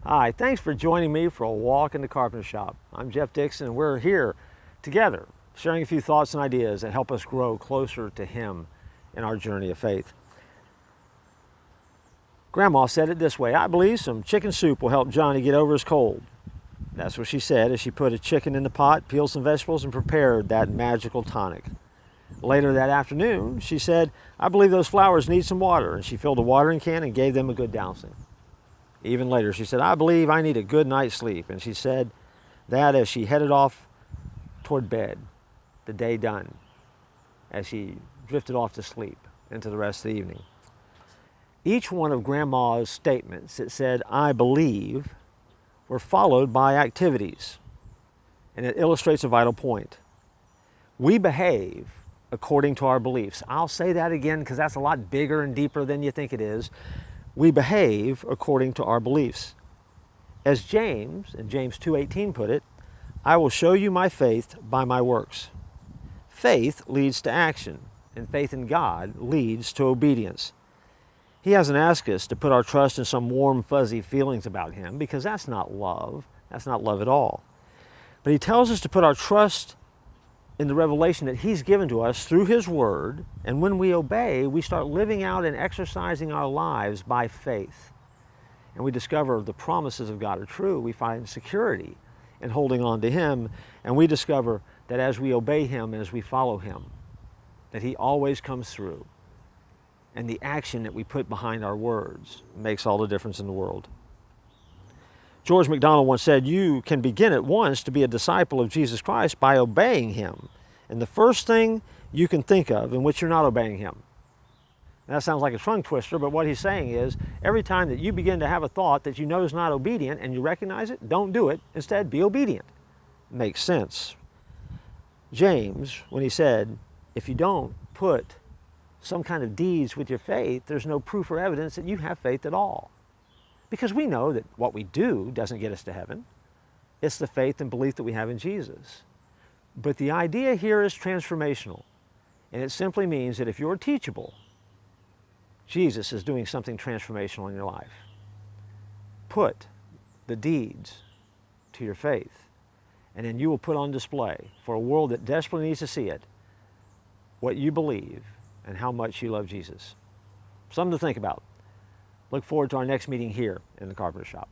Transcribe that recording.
Hi, thanks for joining me for a walk in the Carpenter shop. I'm Jeff Dixon, and we're here together sharing a few thoughts and ideas that help us grow closer to Him in our journey of faith. Grandma said it this way: I believe some chicken soup will help Johnny get over his cold. That's what she said as she put a chicken in the pot, peeled some vegetables, and prepared that magical tonic. Later that afternoon, she said, I believe those flowers need some water, and she filled a watering can and gave them a good dousing. Even later, she said, I believe I need a good night's sleep, and she said that as she headed off toward bed, the day done, as she drifted off to sleep into the rest of the evening. Each one of Grandma's statements that said, I believe, were followed by activities, and it illustrates a vital point. We behave according to our beliefs. I'll say that again because that's a lot bigger and deeper than you think it is. We behave according to our beliefs. As James, in James 2:18 put it, I will show you my faith by my works. Faith leads to action, and faith in God leads to obedience. He hasn't asked us to put our trust in some warm, fuzzy feelings about Him, because that's not love. That's not love at all. But He tells us to put our trust in the revelation that He's given to us through His Word, and when we obey, we start living out and exercising our lives by faith. And we discover the promises of God are true. We find security in holding on to Him, and we discover that as we obey Him and as we follow Him, that He always comes through. And the action that we put behind our words makes all the difference in the world. George MacDonald once said, you can begin at once to be a disciple of Jesus Christ by obeying Him. And the first thing you can think of in which you're not obeying Him. That sounds like a tongue twister, but what he's saying is, every time that you begin to have a thought that you know is not obedient and you recognize it, don't do it. Instead, be obedient. It makes sense. James, when he said, if you don't put some kind of deeds with your faith, there's no proof or evidence that you have faith at all. Because we know that what we do doesn't get us to heaven. It's the faith and belief that we have in Jesus. But the idea here is transformational. And it simply means that if you're teachable, Jesus is doing something transformational in your life. Put the deeds to your faith, and then you will put on display for a world that desperately needs to see it, what you believe and how much you love Jesus. Something to think about. Look forward to our next meeting here in the Carpenter shop.